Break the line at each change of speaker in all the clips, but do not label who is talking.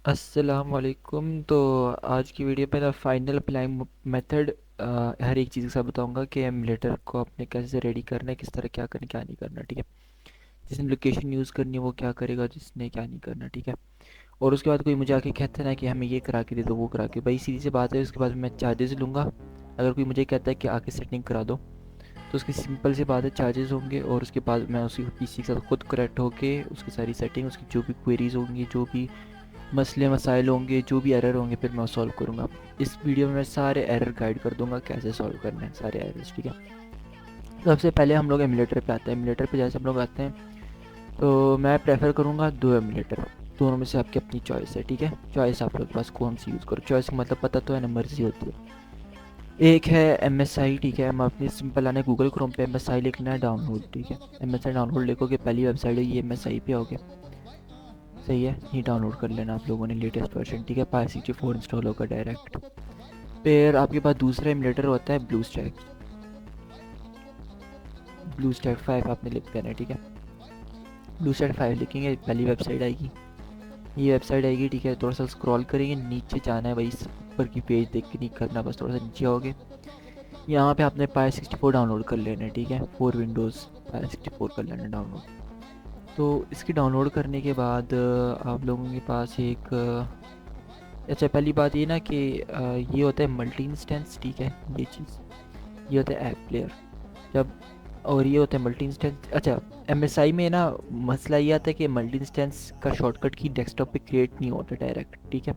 अस्सलाम वालेकुम। तो आज की वीडियो में ना फाइनल अप्लाइंग मेथड हर एक चीज़ के साथ बताऊंगा कि एमुलेटर को आपने कैसे रेडी करना है, किस तरह क्या करना क्या नहीं करना। ठीक है, जिसने लोकेशन यूज़ करनी है वो क्या करेगा, जिसने क्या नहीं करना। ठीक है, और उसके बाद कोई मुझे आके कहता है ना कि हमें ये करा के दे दो वो करा के, भाई सीधी सी बात है। उसके बाद मैं चार्जेस लूँगा। अगर कोई मुझे कहता है कि आके सेटिंग करा दो तो उसकी सिंपल सी बात है, चार्जेस होंगे। और उसके बाद मैं उसी पीसी के साथ खुद कनेक्ट होके उसकी सारी सेटिंग, उसकी जो भी क्वेरीज होंगी, जो भी मसले मसाइल होंगे, जो भी एरर होंगे, फिर मैं सॉल्व करूँगा। इस वीडियो में मैं सारे एरर गाइड कर दूंगा कैसे सॉल्व करने हैं सारे एरर्स। ठीक है, तो सबसे पहले हम लोग एमुलेटर पे आते हैं। एमुलेटर पे जैसे हम लोग आते हैं तो मैं प्रेफर करूँगा दो एमुलेटर। दोनों में से आपकी अपनी चॉइस है। ठीक है, चॉइस आप लोग के पास कौन सी यूज़ करो। चॉइस का मतलब पता तो है ना, मर्जी होती है। एक है एम एस आई। ठीक है, हम अपनी सिंपल आने गूगल क्रोम पे एम एस आई लिखना है, डाउनलोड। ठीक है, एम एस आई डाउनलोड लिखोगे, पहली वेबसाइट है ये एम एस आई पे आओगे। सही है, ये डाउनलोड कर लेना आप लोगों ने लेटेस्ट वर्जन। ठीक है, पाई 64 इंस्टॉल होगा डायरेक्ट। फिर आपके पास दूसरा एमुलेटर होता है ब्लू स्टैक। ब्लू स्टैक 5 आपने लिख देना है। ठीक है, ब्लू स्टैक 5 लिखेंगे, पहली वेबसाइट आएगी, ये वेबसाइट आएगी। ठीक है, थोड़ा सा स्क्रॉल करेंगे, नीचे जाना है भाई, ऊपर की पेज देख के नहीं करना, बस थोड़ा सा नीचे आओगे। यहाँ पे आपने पाई 64 डाउनलोड कर लेना है। ठीक है, फॉर विंडोज़ पाई 64 कर लेना डाउनलोड। तो इसकी डाउनलोड करने के बाद आप लोगों के पास एक अच्छा, पहली बात ये ना कि ये होता है मल्टी इंस्टेंस। ठीक है, ये चीज़, ये होता है ऐप प्लेयर जब, और ये होता है मल्टी इंस्टेंस। अच्छा, एमएसआई में ना मसला ये आता है कि मल्टी इंस्टेंस का शॉर्टकट की डेस्कटॉप पे क्रिएट नहीं होता डायरेक्ट। ठीक है,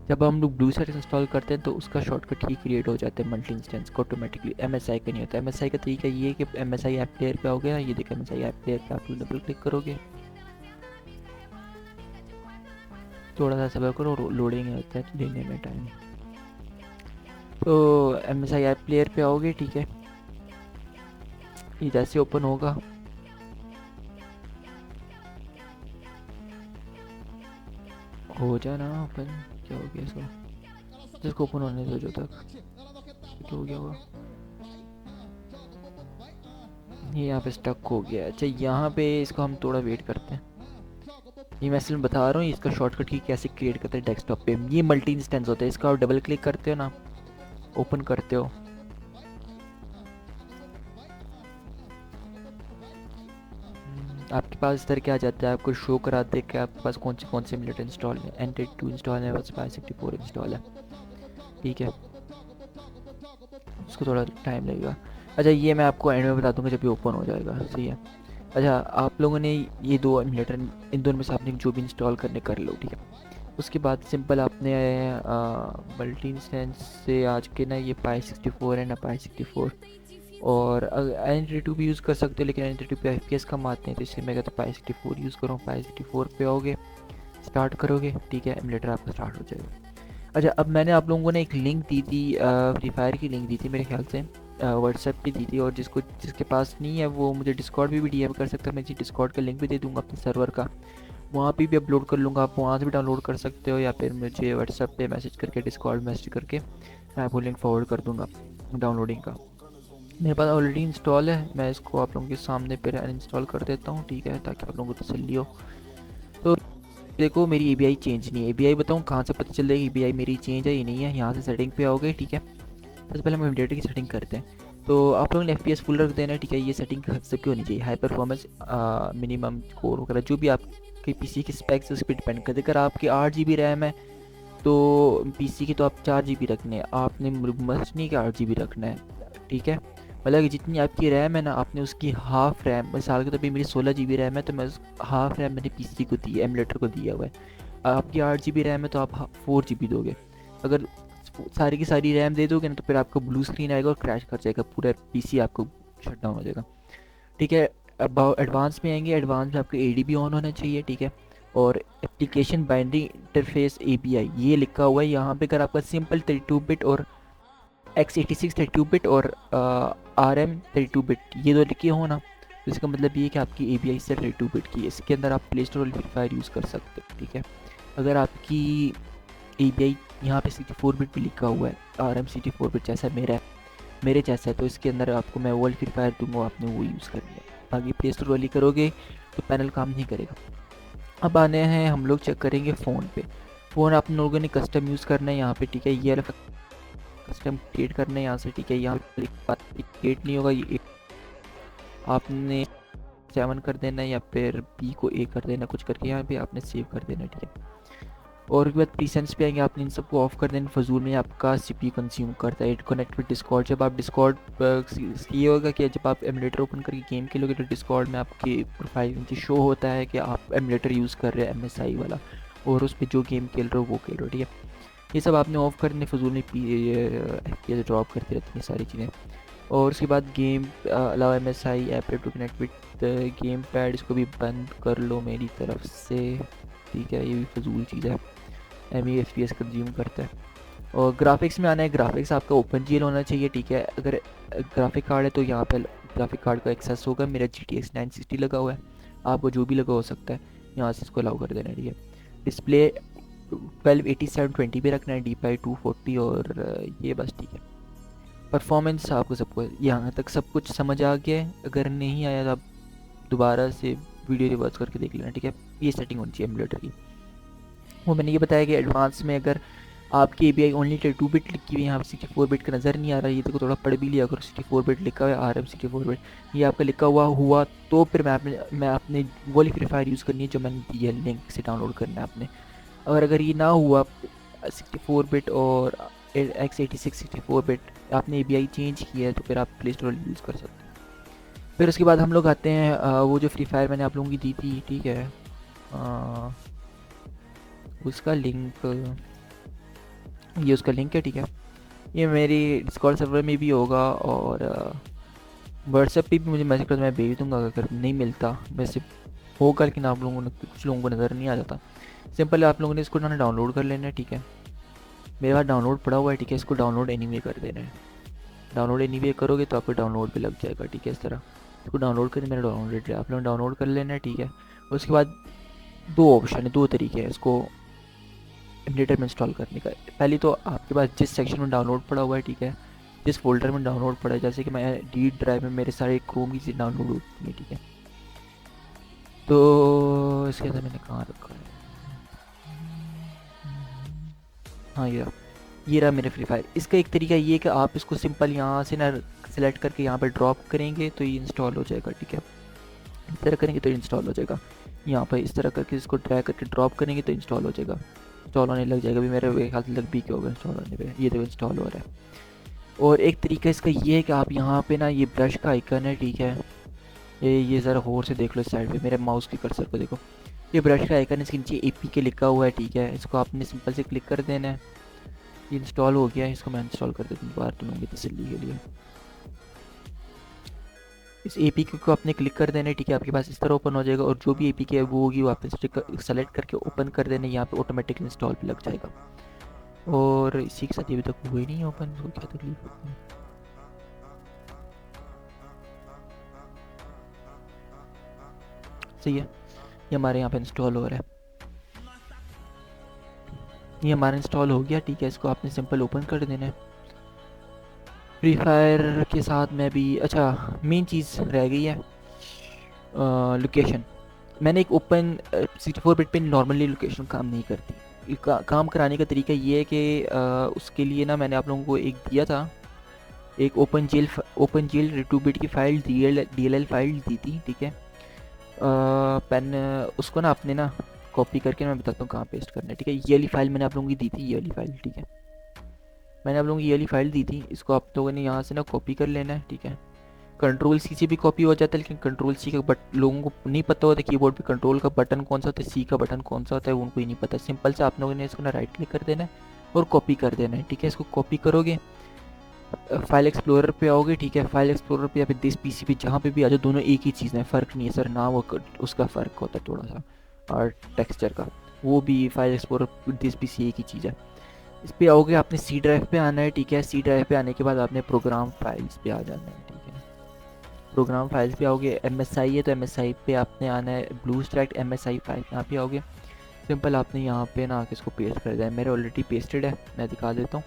जब हम लोग ब्लू सेट इंस्टॉल करते हैं तो उसका शॉर्टकट ही क्रिएट हो जाता है मल्टी इंस्टेंस को ऑटोमेटिकली। एमएसआई का नहीं होता। एमएसआई का तरीका ये है कि एमएसआई ऐप प्लेयर पे आओगे ना, ये देखो एमएसआई ऐप प्लेयर पे आप डबल क्लिक करोगे, थोड़ा सा सब्र करो, लोडिंग होता है लेने में टाइम। तो M S I app player पे आओगे। ठीक है, ये जैसे ओपन होगा, हो जाना ओपन। क्या हो गया इसको, जिसको ओपन होने दो जो तक, क्या हो गया होगा, ये यहाँ पे स्टक हो गया। अच्छा, यहाँ पे इसको हम थोड़ा वेट करते हैं। ये मैं सिर्फ बता रहा हूँ इसका शॉर्टकट की कैसे क्रिएट करते हैं डेस्कटॉप पे। ये मल्टी इंस्टेंस होता है, इसका आप डबल क्लिक करते हो ना, ओपन करते हो, आपके पास इस तरह क्या आ जाता है, आपको शो कराते हैं कि आपके पास कौन से एमुलेटर इंस्टॉल है। एन 2 इंस्टॉल है, बस 564 इंस्टॉल है। ठीक है, उसको थोड़ा टाइम लगेगा। अच्छा, ये मैं आपको एंड में बता दूंगा जब ये ओपन हो जाएगा। सही है। अच्छा, आप लोगों ने ये दो एमुलेटर, इन दोनों में से आपने जो भी इंस्टॉल करने कर लो। ठीक है, उसके बाद सिंपल आपने मल्टी इंस्टेंस से आज के ना, ये पाई 64 है ना, पाई 64। और एन 2 भी यूज़ कर सकते हो, लेकिन एन 2 पे FPS कम आते हैं, तो इसलिए मैं कहता हूँ पाई 64 यूज़ करो। पाई 64 पे आओगे, स्टार्ट करोगे। ठीक है, एमुलेटर आपका स्टार्ट हो जाएगा। अच्छा, अब मैंने आप लोगों को ने एक लिंक दी थी, फ्री फायर की लिंक दी थी मेरे ख्याल से, व्हाट्सएप पे दी थी। और जिसके पास नहीं है वो मुझे डिस्कॉर्ड भी डीएम कर सकता है। मैं जी डिस्कॉर्ड का लिंक भी दे दूंगा अपने सर्वर का, वहाँ पे भी अपलोड कर लूँगा, आप वहाँ से भी डाउनलोड कर सकते हो, या फिर मुझे व्हाट्सएप पे मैसेज करके, डिस्कॉर्ड मैसेज करके मैं आपको लिंक फॉरवर्ड कर दूँगा डाउनलोडिंग का। मेरे पास ऑलरेडी इंस्टॉल है, मैं इसको आप लोगों के सामने पर अनइंस्टॉल कर देता हूँ। ठीक है, ताकि आप लोगों को तसल्ली हो। तो देखो, मेरी एबीआई चेंज नहीं है। एबीआई बताऊँ कहाँ से पता चल जाएगी एबीआई मेरी चेंज है ये नहीं है। यहाँ से सेटिंग पे आओगे। ठीक है, सबसे पहले हम एमुलेटर की सेटिंग करते हैं। तो आप लोगों ने एफपीएस फुल रख देना है। ठीक है, ये सेटिंग सबकी होनी चाहिए, हाई परफॉर्मेंस, मिनिमम कोर वगैरह, जो भी आपके पीसी की स्पेक्स उस पर डिपेंड करते हैं। अगर आपकी 8 GB रैम है तो पीसी की तो आप 4 GB रखने हैं, आपने मस्ट नहीं कि 8 GB रखना है। ठीक है, मतलब कि जितनी आपकी रैम है ना, आपने उसकी हाफ रैम, मिसाल के तौर पे मेरी 16 GB रैम है, तो मैं उस हाफ रैम मैंने पीसी को दी है, एमुलेटर को दिया हुआ है। आपकी 8 GB रैम है तो आप 4 GB दोगे। अगर सारी की सारी रैम दे दोगे ना, तो फिर आपका ब्लू स्क्रीन आएगा और क्रैश कर जाएगा, पूरा पीसी आपको शट डाउन हो जाएगा। ठीक है, अब एडवांस में आएंगे। एडवांस में आपको एडीबी ऑन होना चाहिए। ठीक है, और एप्लीकेशन बाइंडिंग इंटरफेस एपीआई ये लिखा हुआ है यहाँ पे। अगर आपका सिंपल 32 बिट और x86 32 बिट और RM 32 बिट ये दो लिखे हो ना, तो इसका मतलब ये है कि आपकी एपीआई से 32 बिट की, इसके अंदर आप प्ले स्टोर और फ्री फायर यूज़ कर सकते हो। ठीक है, अगर आपकी एपीआई यहाँ पे 64 बिट भी लिखा हुआ है, RM 64 बिट जैसा मेरा है, मेरे जैसा है, तो इसके अंदर आपको मैं वर्ल्ड फ्री फायर दूंगा, आपने वो यूज़ करनी है। बाकी प्ले स्टोर वाली करोगे तो पैनल काम नहीं करेगा। अब आने हैं हम लोग चेक करेंगे फ़ोन पे। फ़ोन आप लोगों ने कस्टम यूज़ करना है यहाँ पे, ठीक है। ये वाला कस्टम क्रिएट करना है यहाँ से, ठीक है। यहाँ पे क्रिएट नहीं होगा, ये आपने 7 कर देना है या फिर बी को ए कर देना, कुछ करके यहाँ पे आपने सेव कर देना, ठीक है। और उसके बाद प्रीसेंस पे आएंगे, आपने इन सबको ऑफ कर देना। फजूल में आपका सीपीयू कंज्यूम करता है। इट कनेक्ट विद डिस्कॉर्ड, जब आप डिस्कॉर्ड ये होगा कि जब आप एमुलेटर ओपन करके गेम खेलोगे तो डिस्कॉर्ड में आपकी प्रोफाइल नीचे शो होता है कि आप एमुलेटर यूज़ कर रहे हैं MSI वाला, और उस पर जो गेम खेल रहे हो वो खेल रहे हो, ठीक है। ये सब आपने ऑफ करने, फजूल में FPS ड्रॉप करती रहती हैं सारी चीज़ें। और उसके बाद गेम अलावा MSI app to connect with gamepad, इसको भी बंद कर लो मेरी तरफ से, ठीक है। ये भी फजूल चीज़ है, FPS कंज्यूम करता है। और ग्राफिक्स में आना है, ग्राफिक्स आपका ओपन GL होना चाहिए, ठीक है। अगर ग्राफिक कार्ड है तो यहाँ पे ग्राफिक कार्ड का एक्सेस होगा। मेरा GTX 960 लगा हुआ है, आपको जो भी लगा हो सकता है, यहाँ से इसको अलाउ कर देना है, ठीक है। डिस्प्ले 1280/720 पे रखना है, DPI 240, और ये बस, ठीक है। परफॉर्मेंस आपको सबको यहाँ तक सब कुछ समझ आ गया है। अगर नहीं आया तो आप दोबारा से वीडियो रिवर्स करके देख लेना, ठीक है। ये सेटिंग होनी चाहिए एमुलेटर की। वो मैंने ये बताया कि एडवांस में अगर आपकी API ओनली 2 बिट लिखी हुई है, यहाँ 64 बिट का नज़र नहीं आ रहा है, ये देखो थोड़ा पढ़ भी लिया करो। 64 बिट लिखा हुआ है, RM 64 बिट, ये आपका लिखा हुआ तो फिर मैं आपने वो फ्री फायर यूज़ करनी है जो मैंने दी है, लिंक से डाउनलोड करना है आपने। अगर ये ना हुआ 64 बिट और x86 64 बिट आपने API चेंज किया है, तो फिर आप प्ले स्टोर यूज़ कर सकते हैं। फिर उसके बाद हम लोग आते हैं वो जो फ्री फायर मैंने आप लोगों की दी थी, ठीक है, उसका लिंक, ये उसका लिंक है, ठीक है। ये मेरी डिस्कॉर्ड सर्वर में भी होगा, और व्हाट्सएप पे भी मुझे मैसेज कर, मैं भेज दूंगा। अगर नहीं मिलता वैसे होगा, लेकिन आप लोगों ने, कुछ लोगों को नज़र नहीं आ जाता। सिंपल आप लोगों ने इसको ना डाउनलोड कर लेना है, ठीक है। मेरे पास डाउनलोड पड़ा हुआ है, ठीक है। इसको डाउनलोड एनीवे कर देना है। डाउनलोड एनीवे करोगे तो आपको डाउनलोड पे लग जाएगा, ठीक है। इस तरह इसको डाउनलोड करके मेरा डाउनलोड है, आप लोग डाउनलोड कर लेना है, ठीक है। उसके बाद 2 ऑप्शन है, 2 तरीके हैं इसको एमुलेटर में इंस्टॉल करने का। पहले तो आपके पास जिस सेक्शन में डाउनलोड पड़ा हुआ है, ठीक है, जिस फोल्डर में डाउनलोड पड़ा है, जैसे कि मैं डी ड्राइव में मेरे सारे क्रोम की चीज़ डाउनलोड होती है, ठीक है। तो इसके अंदर मैंने कहाँ रखा है, हाँ ये रहा मेरे फ्री फायर। इसका एक तरीका ये है कि आप इसको सिंपल यहाँ से ना सेलेक्ट करके यहाँ पर ड्रॉप करेंगे तो ये इंस्टॉल हो जाएगा, ठीक है। इस तरह करेंगे तो इंस्टॉल हो जाएगा। यहाँ पर इस तरह करके इसको ड्रैग करके ड्रॉप करेंगे तो इंस्टॉल हो जाएगा, इंस्टॉल होने लग जाएगा। अभी मेरे ख्याल से लग भी क्या होगा इंस्टॉल होने पे, ये तो इंस्टॉल हो रहा है। और एक तरीका इसका ये है कि आप यहाँ पे ना ये ब्रश का आइकन है, ठीक है, ये ज़रा गौर से देख लो इस साइड पे, मेरे माउस के कर्सर को देखो, ये ब्रश का आइकन है, इसके नीचे APK लिखा हुआ है, ठीक है। इसको आपने सिंपल से क्लिक कर देना है, ये इंस्टॉल हो गया है। इसको मैं इंस्टॉल कर देता हूँ दोबारा तुम्हें तसल्ली के लिए। इस APK को आपने क्लिक कर देना है, ठीक है। आपके पास इस तरह ओपन हो जाएगा, और जो भी APK है वो होगी वो आपने सेलेक्ट करके ओपन कर देना है, यहाँ पे ऑटोमेटिकली इंस्टॉल भी लग जाएगा। और इसी के साथ अभी तक हुआ ही नहीं ओपन, इसको क्या तकलीफ होती है। सही है, ये हमारे यहाँ पे इंस्टॉल हो रहा है, ये हमारा इंस्टॉल हो गया, ठीक है। इसको आपने सिंपल ओपन कर देना है। फ्री फायर के साथ में भी, अच्छा मेन चीज़ रह गई है लोकेशन। मैंने एक ओपन 64 बिट पे नॉर्मली लोकेशन काम नहीं करती। काम कराने का तरीका ये है कि उसके लिए ना मैंने आप लोगों को एक दिया था, एक ओपन जेल 2 बिट की फाइल DLL फाइल दी थी, ठीक है। पेन उसको ना आपने ना कॉपी करके, मैं बताता हूँ कहाँ पेस्ट करना है, ठीक है। ये वाली फाइल मैंने आप लोगों की दी थी, ये वाली फाइल, ठीक है। मैंने आप लोगों की ये वाली फाइल दी थी, इसको आप लोगों ने यहाँ से ना कॉपी कर लेना है, ठीक है। Ctrl+C से भी कॉपी हो जाता है, लेकिन Ctrl+C का लोगों को नहीं पता होता कीबोर्ड पे कंट्रोल का बटन कौन सा होता है, C का बटन कौन सा होता है, उनको ही नहीं पता। सिंपल से आप लोगों ने इसको ना राइट क्लिक कर देना है और कॉपी कर देना है, ठीक है। इसको कॉपी करोगे, फाइल एक्सप्लोरर पे आओगे, ठीक है। फाइल एक्सप्लोरर पे या फिर दिस PC पे, जहाँ पे भी आ जाओ, दोनों एक ही चीज़ है, फ़र्क नहीं है सर ना, वो उसका फ़र्क होता है थोड़ा सा, और टेक्सचर का, वो भी फाइल एक्सप्लोरर दिस PC एक ही चीज़ है। इस पे आओगे, आपने C ड्राइव पे आना है, ठीक है। C ड्राइव पे आने के बाद आपने प्रोग्राम फाइल्स पे आ जाना है, ठीक है। प्रोग्राम फाइल्स पे आओगे, MSI है तो MSI पे आपने आना है, ब्लू स्टैक MSI फाइल यहाँ पे आओगे। सिंपल आपने यहाँ पे ना आके इसको पेस्ट कर दिया है, मेरे ऑलरेडी पेस्टेड है, मैं दिखा देता हूँ।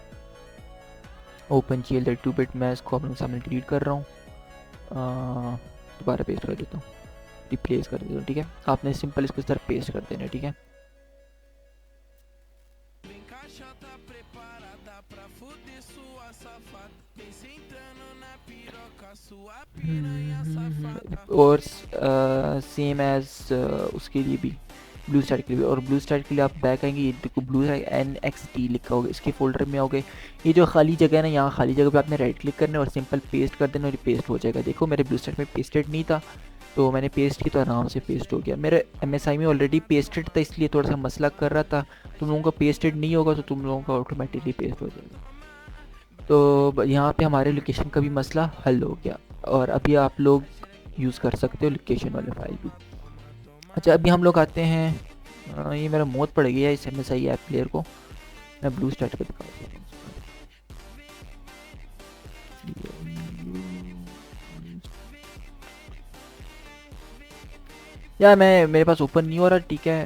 ओपन GL 2 बिट, मैं इसको अपने सामने डिलीट कर रहा हूँ, दोबारा पेस्ट कर देता हूँ, रिप्लेस कर देता हूँ, ठीक है। आपने सिंपल इसको इस तरह पेस्ट कर देना है, ठीक है। और सेम एज उसके लिए भी, ब्लू स्टार के लिए भी। और ब्लू स्टार के लिए आप बैक आएंगे, ये देखो ब्लू NXT लिखा होगा, इसके फोल्डर में आओगे, ये जो खाली जगह है ना, यहाँ खाली जगह पे आपने राइट क्लिक करना है और सिंपल पेस्ट कर देना और ये पेस्ट हो जाएगा। देखो मेरे ब्लू स्टार में पेस्टेड नहीं था, तो मैंने पेस्ट की तो आराम से पेस्ट हो गया। मेरे MSI में ऑलरेडी पेस्टेड था, इसलिए थोड़ा सा मसला कर रहा था। तुम लोगों का पेस्टेड नहीं होगा तो तुम लोगों का ऑटोमेटिकली पेस्ट हो जाएगा। तो यहाँ पे हमारे लोकेशन का भी मसला हल हो गया और अभी आप लोग यूज़ कर सकते हो लोकेशन वाले फाइल भी। अच्छा, अभी हम लोग आते हैं, ये मेरा मौत पड़ गया है इस MSI ऐप प्लेयर को। मैं ब्लू स्टार्ट कर दिखाता हूँ यार, मैं मेरे पास ओपन नहीं हो रहा। ठीक है,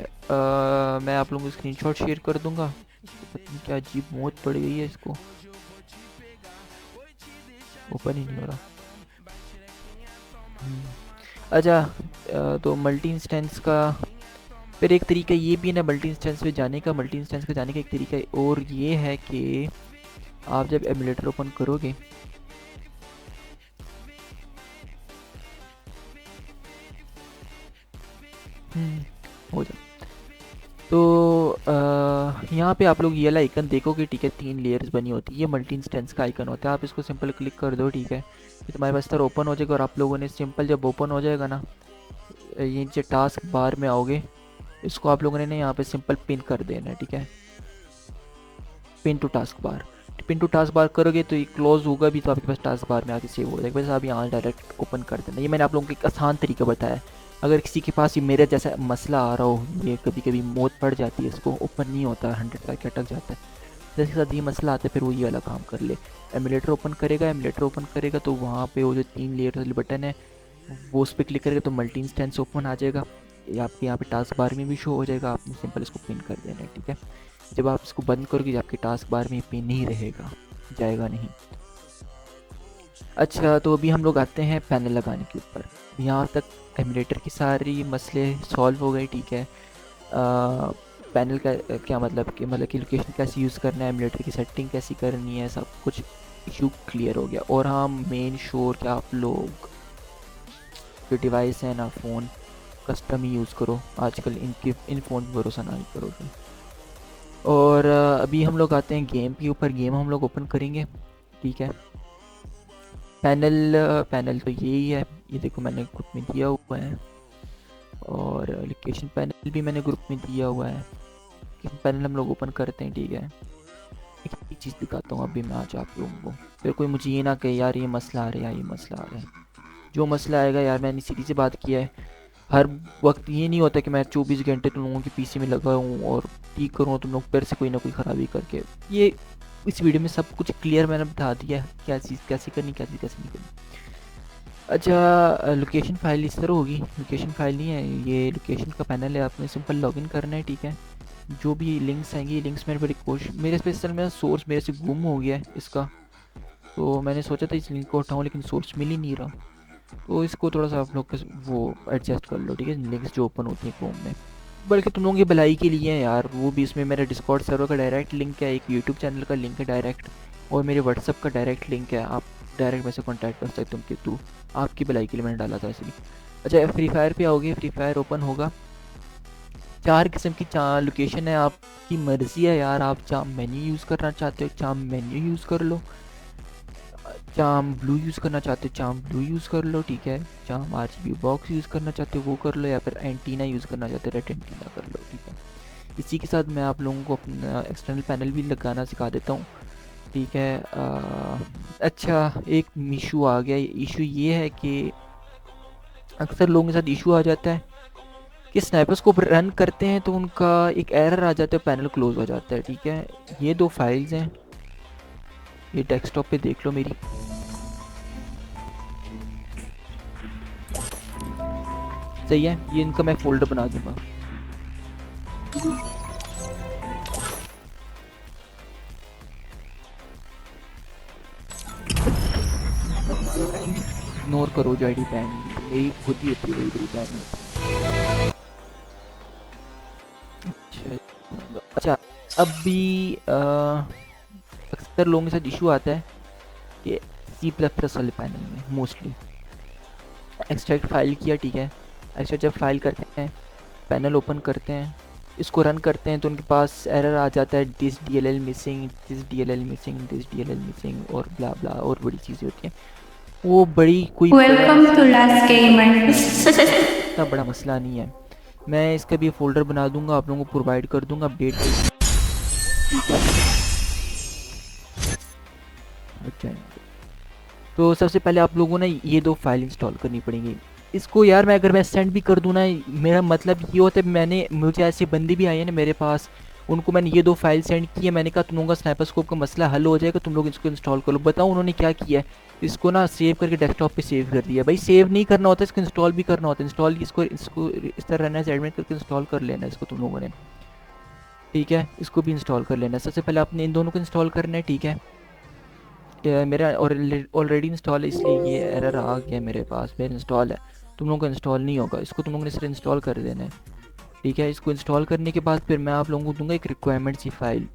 मैं आप लोगों को स्क्रीनशॉट शेयर कर दूंगा। पता नहीं क्या अजीब मौत पड़ गई है इसको, ओपन ही नहीं हो रहा। अच्छा, तो मल्टी इंस्टेंस का फिर एक तरीका ये भी है ना, मल्टी इंस्टेंस पे जाने का, मल्टी इंस्टेंस पे जाने का एक तरीका और ये है कि आप जब एमुलेटर ओपन करोगे, हो जाए तो यहाँ पे आप लोग ये वाला आइकन देखोगे। ठीक है, 3 लेयर्स बनी होती है, ये मल्टी इंस्टेंस का आइकन होता है। आप इसको सिंपल क्लिक कर दो, ठीक है, ये तुम्हारे पास तरह ओपन हो जाएगा। और आप लोगों ने सिंपल जब ओपन हो जाएगा ना, ये नीचे टास्क बार में आओगे, इसको आप लोगों ने ना यहाँ पे सिंपल पिन कर देना है। ठीक है, pin to taskbar, pin to taskbar करोगे तो ये क्लोज होगा भी, तो आपके पास टास्क बार में आके सेव हो जाएगा। बस आप यहाँ डायरेक्ट ओपन कर देना। ये मैंने आप लोगों को एक आसान तरीका बताया। अगर किसी के पास ये मेरे जैसा मसला आ रहा हो, ये कभी कभी मौत पड़ जाती है, इसको ओपन नहीं होता, 100 का अटक जाता है, जिसके साथ ये मसला आता है, फिर वो ये वाला काम कर ले। एमुलेटर ओपन करेगा, एमुलेटर ओपन करेगा तो वहाँ पे वो जो 3 लेयर वाले बटन है, वो उस पर क्लिक करेगा तो मल्टी इंस्टेंस ओपन आ जाएगा। ये आपके यहाँ पे टास्क बार में भी शो हो जाएगा। आपने सिंपल इसको पिन कर देना है। ठीक है, जब आप इसको बंद करोगे आपके टास्क बार में पिन नहीं रहेगा, जाएगा नहीं। अच्छा, तो अभी हम लोग आते हैं पैनल लगाने के ऊपर। यहाँ तक एमुलेटर की सारी मसले सॉल्व हो गए। ठीक है, पैनल का क्या मतलब कि लोकेशन कैसे यूज़ करना है, एमुलेटर की सेटिंग कैसी करनी है, सब कुछ इशू क्लियर हो गया। और हम मेन श्योर कि आप लोग जो डिवाइस है ना, फ़ोन कस्टम ही यूज़ करो। आजकल इन फ़ोन पर भरोसा ना ही करोगे। और अभी हम लोग आते हैं गेम के ऊपर। गेम हम लोग ओपन करेंगे। ठीक है, पैनल तो यही है, ये देखो मैंने ग्रुप में दिया हुआ है। और लोकेशन पैनल भी मैंने ग्रुप में दिया हुआ है। पैनल हम लोग ओपन करते हैं। ठीक है, एक चीज़ दिखाता हूँ अभी मैं आज आप लोगों को, फिर कोई मुझे ये ना कहे यार ये मसला आ रहा है, ये मसला आ रहा है। जो मसला आएगा यार, मैंने सीधी से बात किया है, हर वक्त ये नहीं होता कि मैं 24 घंटे तुम लोगों के पीसी में लगा हूँ और ठीक करूँ, तुम लोग फिर से कोई ना कोई ख़राबी करके। ये इस वीडियो में सब कुछ क्लियर मैंने बता दिया है, क्या चीज़ कैसे करनी, क्या चीज़ कैसे नहीं करनी। अच्छा, लोकेशन फाइल इस तरह होगी। लोकेशन फाइल नहीं है, ये लोकेशन का पैनल है। आपने सिंपल लॉगिन करना है। ठीक है, जो भी लिंक्स आएंगी, लिंक्स मेरे बड़ी कोशिश, मेरे स्पेशल में सोर्स मेरे से गुम हो गया है इसका, तो मैंने सोचा था इस लिंक को उठाऊँ, लेकिन सोर्स मिल ही नहीं रहा। तो इसको थोड़ा सा आप लोग वो एडजस्ट कर लो। ठीक है, लिंक्स जो ओपन होती हैं क्रोम में, बल्कि तुम लोगों की भलाई के लिए है यार, वो भी इसमें मेरे डिस्कॉर्ड सर्वर का डायरेक्ट लिंक है, एक यूट्यूब चैनल का लिंक है डायरेक्ट, और मेरे व्हाट्सअप का डायरेक्ट लिंक है। आप डायरेक्ट मेरे से कॉन्टैक्ट कर सकते हो उनके थ्रू, आपकी भलाई के लिए मैंने डाला था इसलिए। अच्छा, फ्री फायर पे आओगे, फ्री फायर ओपन होगा। 4 किस्म की लोकेशन है, आपकी मर्ज़ी है यार। आप चाम मेन्यू यूज़ करना चाहते हो, चाम मेन्यू यूज़ कर लो। चाम ब्लू यूज़ करना चाहते हो, चाम ब्लू यूज़ कर लो। ठीक है, चाम RGB बॉक्स यूज़ करना चाहते हो वो कर लो, या फिर एंटीना यूज़ करना चाहते हो, रेड एंटीना कर लो। ठीक है, इसी के साथ मैं आप लोगों को अपना एक्सटर्नल पैनल भी लगाना सिखा देता हूँ। ठीक है, अच्छा, एक इशू आ गया। इशू ये है कि अक्सर लोगों के साथ इशू आ जाता है कि स्नाइपर्स को रन करते हैं तो उनका एक एरर आ जाता है, पैनल क्लोज हो जाता है। ठीक है, ये 2 फाइल्स हैं, ये डेस्कटॉप पे देख लो मेरी। सही है, ये इनका मैं फोल्डर बना दूंगा। इग्नोर करो जो आईडी बैन, मेरी खुद ही होती है वही बैन। अच्छा, अभी अक्सर लोगों के साथ इशू आता है कि सी प्लस प्लस वाले पैनल में मोस्टली एक्सट्रैक्ट फाइल किया, ठीक है, एक्सट्रैक्ट जब फाइल करते हैं, पैनल ओपन करते हैं, इसको रन करते हैं, तो उनके पास एरर आ जाता है, this DLL missing, this DLL missing, this DLL missing और ब्ला ब्ला और बड़ी चीज़ें होती हैं। वो बड़ी कोई
वेलकम टू लास्ट गेमर।
इतना बड़ा मसला नहीं है। मैं इसका भी फोल्डर बना दूंगा, आप लोगों को प्रोवाइड कर दूंगा अपडेट। अच्छा, तो सबसे पहले आप लोगों ने ये दो फाइल इंस्टॉल करनी पड़ेंगी। इसको यार मैं अगर मैं सेंड भी कर दूँ ना, मेरा मतलब ये होता है, मैंने मुझे ऐसे बंदे भी आए हैं ना मेरे पास, उनको मैंने ये दो फाइल सेंड की है, मैंने कहा तुम लोगों का स्नाइपरस्कोप का मसला हल हो जाएगा, तुम लोग इसको इंस्टॉल कर लो। बताओ उन्होंने क्या किया है, इसको ना सेव करके डेस्कटॉप पे सेव कर दिया। भाई सेव नहीं करना होता, इसको इंस्टॉल भी करना होता है। इंस्टॉल इसको इसको इस तरह रहना है, एडमिट करके इंस्टॉल कर लेना है इसको तुम लोगों ने, ठीक है। इसको भी इंस्टॉल कर लेना है। सबसे पहले आपने इन दोनों को इंस्टॉल करना है, ठीक है। मेरा ऑलरेडी इंस्टॉल है, इसलिए ये एरर आ गया मेरे पास। मेरा इंस्टॉल है, तुम लोगों का इंस्टॉल नहीं होगा। इसको तुम लोगों ने सिर्फ इंस्टॉल कर देना है, ठीक है। इसको इंस्टॉल करने के बाद फिर मैं आप लोगों को दूंगा एक रिक्वायरमेंट्स की फाइल।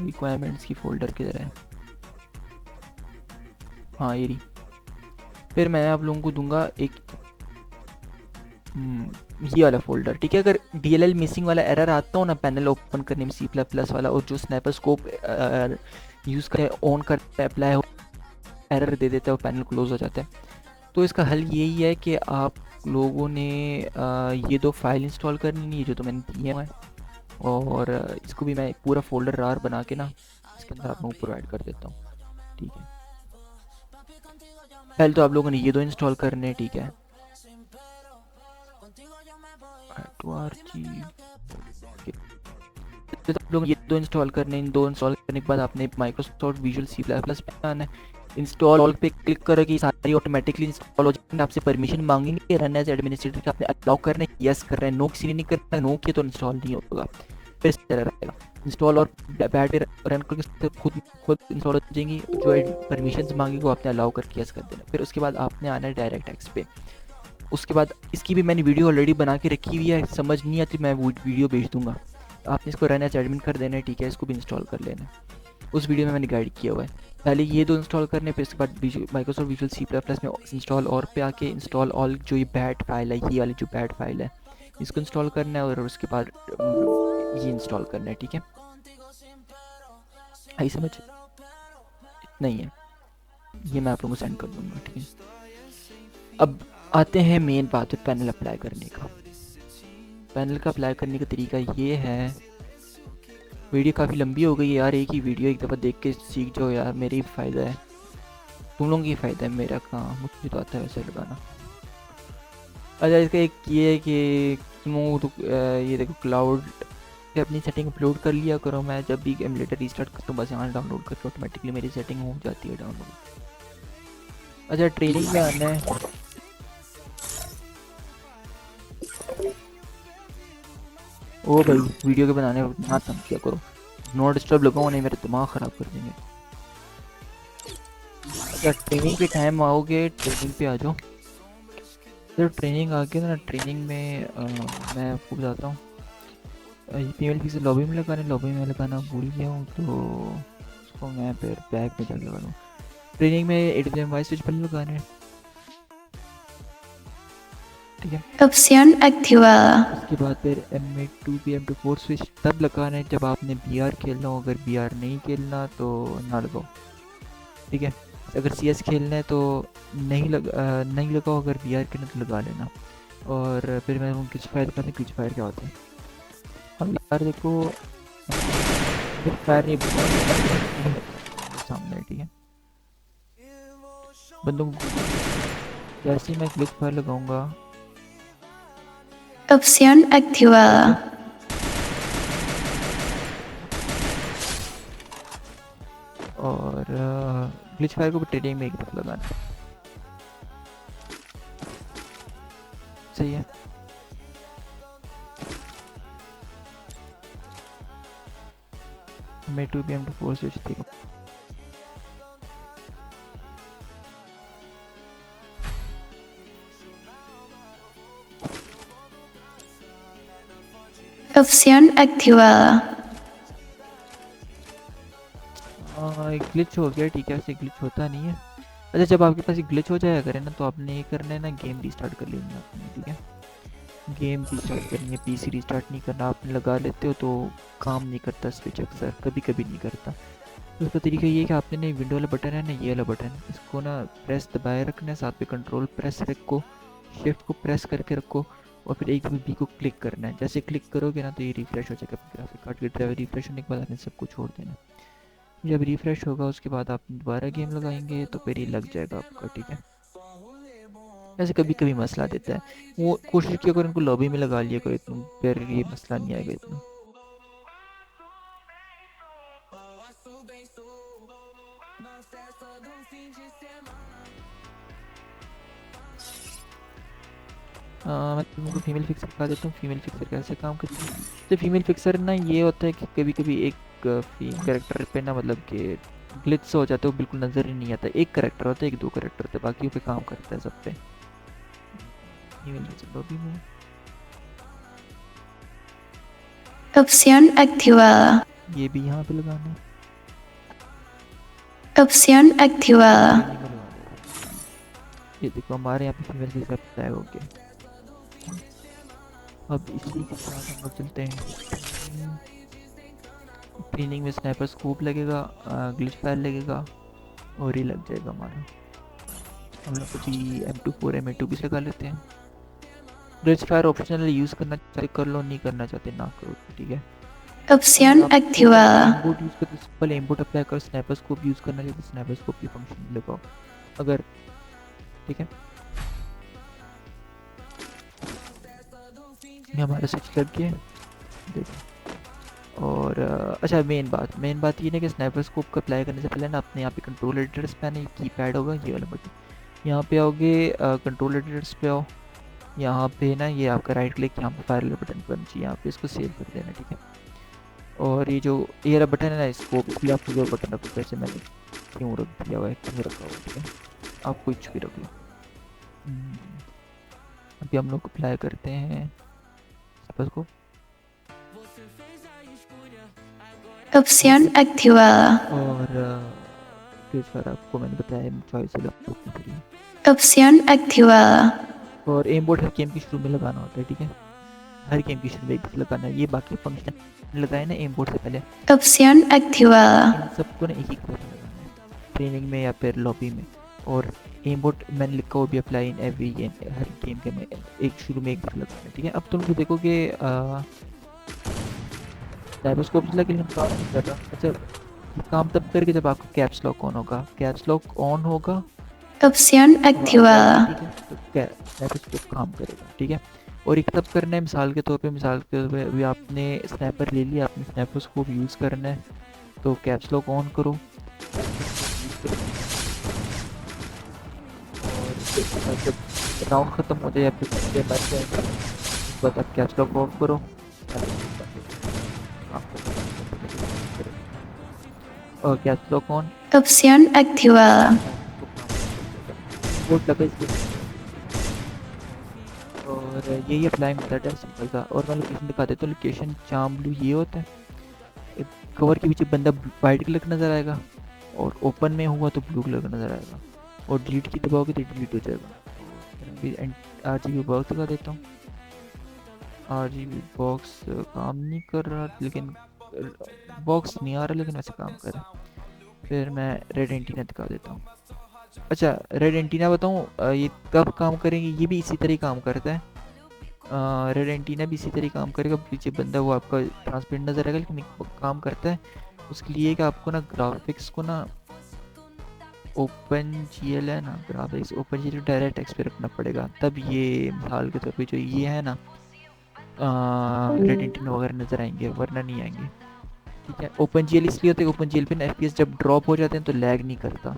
रिक्वायरमेंट्स की फोल्डर किधर है, हाँ ये रही। फिर मैं आप लोगों को दूंगा एक ये वाला फोल्डर, ठीक है। अगर DLL मिसिंग वाला एरर आता हो ना पैनल ओपन करने में, C++ वाला, और जो स्नैपर स्कोप यूज़ करे ऑन करता है, अप्लाई हो, एरर दे देता है, वो पैनल क्लोज हो जाता है। तो इसका हल यही है कि आप लोगों ने ये दो फाइल इंस्टॉल करनी है जो तो मैंने दिए हैं, और इसको भी मैं पूरा फोल्डर रार बना के ना इसके अंदर आप लोगों को प्रोवाइड कर देता हूँ, ठीक है। पहले तो आप लोगों ने ये दो इंस्टॉल करने हैं, ठीक है। तो आप लोग ये दो इंस्टॉल करने, इन दो इंस्टॉल करने के बाद आपने माइक्रोसॉफ्ट विजुअल C++ पे आना है। इंस्टॉल ऑल पे क्लिक करोगे, सारी ऑटोमेटिकली इंस्टॉल हो जाएंगे। आपसे परमिशन मांगेंगे रन एज एडमिनिस्ट्रेटर, आपने अलाउ करना है, यस कर रहे हैं, नो किसी ने नहीं करना, नो किया तो इंस्टॉल नहीं होगा। फिर इस तरह रहेगा इंस्टॉल, और बैठ रन करके खुद खुद इंस्टॉल हो जाएंगी। जो परमिशन मांगेगी वो आपने अलाउ करके यस कर देना। फिर उसके बाद आपने आना है डायरेक्ट एक्स पे। उसके बाद इसकी भी मैंने वीडियो ऑलरेडी बना के रखी हुई है, समझ नहीं आती मैं वो वीडियो भेज दूंगा, आपने इसको रन एज एडमिन कर देना है, ठीक है। इसको भी इंस्टॉल कर लेना है, उस वीडियो में मैंने गाइड किया हुआ है। पहले ये दो इंस्टॉल करने, फिर इसके बाद माइक्रोसॉफ्ट विजुअल C++ में इंस्टॉल और पे आके इंस्टॉल ऑल, जो ये बैट फाइल है, ये वाली जो बैट फाइल है, इसको इंस्टॉल करना है, और उसके बाद ये इंस्टॉल करना है, ठीक है। आई समझ, इतना ही है, ये मैं आप लोगों को सेंड कर दूंगा, ठीक है। अब आते हैं मेन बात है पैनल अप्लाई करने का। पैनल का अप्लाई करने का तरीका ये है, वीडियो काफ़ी लंबी हो गई है यार, एक ही वीडियो एक दफ़ा देख के सीख जाओ यार, मेरा ही फ़ायदा है, तुम लोगों की फ़ायदा है, मेरा कहाँ, मुझे तो आता है वैसे लगाना। अच्छा, इसका एक ये है कि तुम लोगों को तो ये देखो क्लाउड पे अपनी सेटिंग अपलोड कर लिया करो। मैं जब भी एमुलेटर रीस्टार्ट करता हूँ बस यहाँ डाउनलोड करके ऑटोमेटिकली मेरी सेटिंग हो जाती है डाउनलोड। अच्छा, ट्रेनिंग में आना है। ओ भाई, वीडियो के बनाने में ना तंग किया करो, नो डिस्टर्ब लगाओ, नहीं मेरा दिमाग ख़राब कर देंगे। अच्छा, ट्रेनिंग पे टाइम आओगे, ट्रेनिंग पे आ जाओ। जब ट्रेनिंग आ गया ना, ट्रेनिंग में मैं आपको बताता हूँ। फीमेल फीस लॉबी में लगाने, लॉबी में लगाना भूल गया हूँ, तो उसको मैं फिर बैग में जाके लगा लूँ। ट्रेनिंग में AWM वाइस स्विच पहले लगाने हैं, ठीक है।
Opción activada.
उसके बाद फिर M2 PM24 स्विच तब लगाना है जब आपने BR खेलना हो, अगर BR नहीं खेलना तो ना लगाओ, ठीक है। अगर CS खेलना है तो नहीं लगाओ, अगर BR खेलना तो लगा लेना। और फिर मैं उनकी फायर करने, कुछ फायर क्या होता है। अब यार देखो, फायर नहीं सामने, ठीक है। बंदों को जैसे ही मैं क्लिक फायर लगाऊंगा,
Opción activada.
और ग्लिच फायर को ट्रेडिंग में एक तरफ लगाना, सही है। मैं 2 PM to 4 स्विच देखो,
Opción activada.
एक ग्लिच हो गया, ठीक है, ऐसे ग्लिच होता नहीं है। अच्छा, जब आपके पास ग्लिच हो जाया करे ना, तो आपने ये करना है ना, गेम रीस्टार्ट कर लेनी है आपने, ठीक है। गेम रीस्टार्ट करनी है, पीसी रीस्टार्ट नहीं करना। आपने लगा लेते हो तो काम नहीं करता स्विच, अक्सर कभी कभी नहीं करता। तो उसका तरीका ये है कि आपने ना विंडो वाला बटन है ना, ये वाला बटन, इसको ना प्रेस दबाए रखना है, साथ में कंट्रोल प्रेस रखो, शिफ्ट को प्रेस करके रखो, और फिर एक बी को क्लिक करना है। जैसे क्लिक करोगे ना तो ये रिफ्रेश हो जाएगा ग्राफिक कार्ड की ड्राइवर। रिफ्रेश होने के बाद आपने सब कुछ छोड़ देना। जब रिफ्रेश होगा उसके बाद आप दोबारा गेम लगाएंगे तो फिर ये लग जाएगा आपका, ठीक है। ऐसे कभी कभी मसला देता है, वो कोशिश किया करो इनको लॉबी में लगा लिया करो, इतना फिर ये मसला नहीं आएगा इतना। मैं तुमको फीमेल फिक्सर दिखा देता हूँ, फीमेल फिक्सर कैसे काम करती है। तो फीमेल फिक्सर ना ये होता है कि कभी कभी एक कैरेक्टर पे ना, मतलब कि ग्लिच हो जाता है, वो बिल्कुल नज़र ही नहीं आता। एक करेक्टर होता है, एक दो करेक्टर होते हैं, बाकियों पे काम करता है सब पे। फीमेल फिक्सर लॉबी में
Opción activada.
ये भी यहाँ पे लगाना है,
Opción activada.
ट्रेनिंग में लगाना है। ये देखो हमारे यहाँ पे फीमेल फिक्सर टैग हो गया। अब इसी के साथ हम लोग चलते हैं ट्रेनिंग में। स्नाइपर स्कोप लगेगा, ग्लिच फायर लगेगा, और ये लग जाएगा हमारा। हम लोग कुछ M24 M2 भी लगा लेते हैं। ग्लिच फायर ऑप्शनल, यूज़ करना चाहे कर लो, नहीं करना चाहते ना करो, ठीक है।
Opción
आप
activada.
एमबोट यूज़ करते सिंपल एमबोट अप्लाई करो। स्नाइपर स्कोप यूज़ करना चाहिए तो स्नाइपर स्कोप की फंक्शन लगाओ अगर, ठीक है। ये हमारा स्विच लग गया, देखो। और अच्छा, मेन बात ये ना कि स्नाइपर स्कोप को अप्लाई करने से पहले ना अपने यहाँ पे कंट्रोल एडिटर्स पे आना, की पैड होगा ये वाला बटन, यहाँ पे आओगे, कंट्रोल एडिटर्स पे आओ, यहाँ पे ना ये आपका राइट क्लिक, यहाँ पे फायर बटन पर चाहिए, यहाँ पे इसको सेव कर देना, ठीक है। और ये जो ये वाला बटन है ना, स्कोप भी आप जो बटन रखो, जैसे मैंने क्यों रख दिया हुआ है, क्यों रखा हुआ है, ठीक है। आप कुछ भी रख लो। अभी हम लोग अप्लाई करते हैं को।
Opción activada.
और फिर सर आपको मैंने बताया चॉइस करिए।
Opción activada.
और एम बोर्ड हर गेम की शुरू में लगाना होता है, ठीक है। हर गेम की शुरू में एक लगाना है। ये बाकी फंक्शन लगाए ना एम बोर्ड से पहले,
Opción activada.
इन सबको ना एक एक बार लगाना है, ट्रेनिंग में या फिर लॉबी में। और एम बोर्ड मैंने लिखा वो भी apply in every game, her game के में एक शुरू में एक बार लगाना है, ठीक है। अब तुम देखोगे डायरोस्कोप लगे काम नहीं कर रहा। अच्छा, ये काम तब करके जब आपका कैप्स लॉक ऑन होगा, कैप्स लॉक ऑन होगा
Opción activada.
ठीक है, तो डायरोस्कोप काम करेगा, ठीक है। और एक तब करना है मिसाल के तौर पे अभी आपने स्नैपर ले लिया, आपने स्नैपर स्कोप यूज़ करना है, तो कैप्स लॉक ऑन करो, और जब राउंड ख़त्म हो जाए या फिर मर जाए उसके बाद आप कैप्स लॉक ऑफ करो, और caps lock on,
Opción activada.
Board लगा इसके। और यही अप्लाई मेथड है सिंपल सा। और मैं लोकेशन दिखा देता हूँ। लोकेशन चाम ब्लू ये होता है, कवर के पीछे बंदा वाइट कलर का नज़र आएगा, और ओपन में हुआ तो ब्लू कलर का नज़र आएगा, और डिलीट की दबाओगे तो डिलीट हो जाएगा। RGB बॉक्स लगा देता हूँ। RGB बॉक्स काम नहीं कर रहा, लेकिन बॉक्स नहीं आ रहा, लेकिन वैसे काम कर रहा है। फिर मैं रेड एंटीना दिखा देता हूँ। अच्छा, रेड एंटीना बताऊँ ये कब काम करेंगे, ये भी इसी तरह काम करता है। रेड एंटीना भी इसी तरह काम करेगा, पीछे बंदा वो आपका ट्रांसपेरेंट नज़र आएगा, लेकिन काम करता है उसके लिए कि आपको ना ग्राफिक्स को ना ओपन GL है ना, graphics open GL direct x पे रखना पड़ेगा, तब ये मिसाल के तौर पे जो ये है ना रेड एंटीना वगैरह नज़र आएंगे, वरना नहीं आएंगे, ठीक है। ओपन GL इसलिए होता है, ओपन GL पे ना FPS जब ड्रॉप हो जाते हैं तो लैग नहीं करता,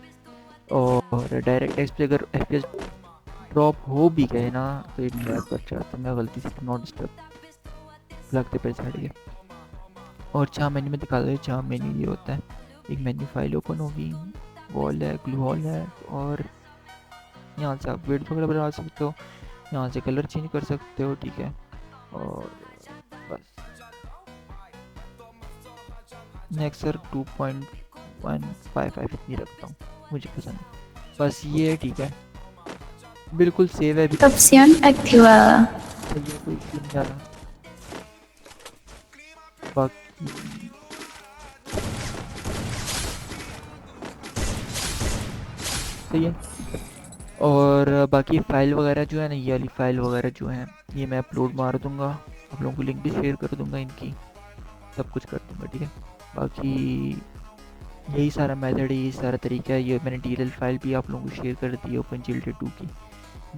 और डायरेक्ट एक्स पे अगर FPS ड्रॉप हो भी गए ना तो एक लैग कर जाता है। मैं गलती से नॉट डिस्टर्ब लगते पे चढ़ गया। और चाह मेन्यू में दिखा दो, चाह मेन्यू ये होता है, एक मेन्यू फाइल ओपन होगी, वॉल है, ग्लू वॉल है, और यहाँ से आप विड्थ वगैरह बढ़ा सकते हो, यहाँ से कलर चेंज कर सकते हो, ठीक है। और बस नेक्सर 2.155 इतनी रखता हूँ, मुझे पसंद है। बस ये है, ठीक है, बिल्कुल सेव है, बिल्कुल
Opción activada.
सही है, कोई इशू नहीं आ रहा। बाकी सही है। और बाकी फ़ाइल वगैरह जो है ना, ये वाली फ़ाइल वगैरह जो है, ये मैं अपलोड मार दूंगा, आप लोगों को लिंक भी शेयर कर दूंगा इनकी, सब कुछ कर दूंगा, ठीक है। बाकी यही सारा मेथड है, यही सारा तरीका है। ये मैंने DLL फाइल भी आप लोगों को शेयर कर दी है OpenGL 2 की।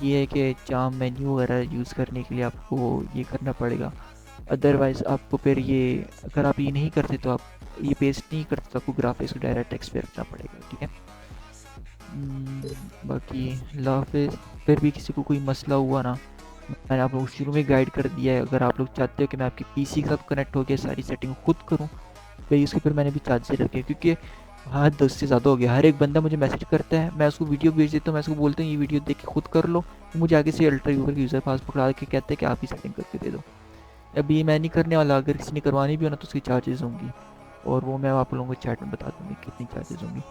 ये है कि चार्म मेन्यू वगैरह यूज़ करने के लिए आपको ये करना पड़ेगा, अदरवाइज़ आपको फिर ये, अगर आप ये नहीं करते तो आप ये पेस्ट नहीं करते तो आपको ग्राफिक्स को डायरेक्ट टेक्स्ट पे रखना पड़ेगा, ठीक है। बाकी लाफिज, फिर भी किसी को कोई मसला हुआ ना, मैंने आप लोग शुरू में गाइड कर दिया है। अगर आप लोग चाहते हो कि मैं आपकी PC के साथ कनेक्ट होकर सारी सेटिंग खुद करूं, तो इसके फिर मैंने भी चार्जेस रखे, क्योंकि हाँ 10 से ज़्यादा हो गया। हर एक बंदा मुझे मैसेज करता है, मैं उसको वीडियो भेज देता हूँ, मैं उसको बोलता हूँ ये वीडियो देख के खुद कर लो, तो मुझे आगे से अल्ट्रा यूज़र पास पकड़ा के कहते हैं कि आप ही सेटिंग करके दे दो। अभी मैं नहीं करने वाला, अगर किसी ने करवानी भी हो ना तो उसकी चार्जेस होंगी, और वो मैं आप लोगों को चैट में बता दूँगी कितनी चार्जेस होंगी।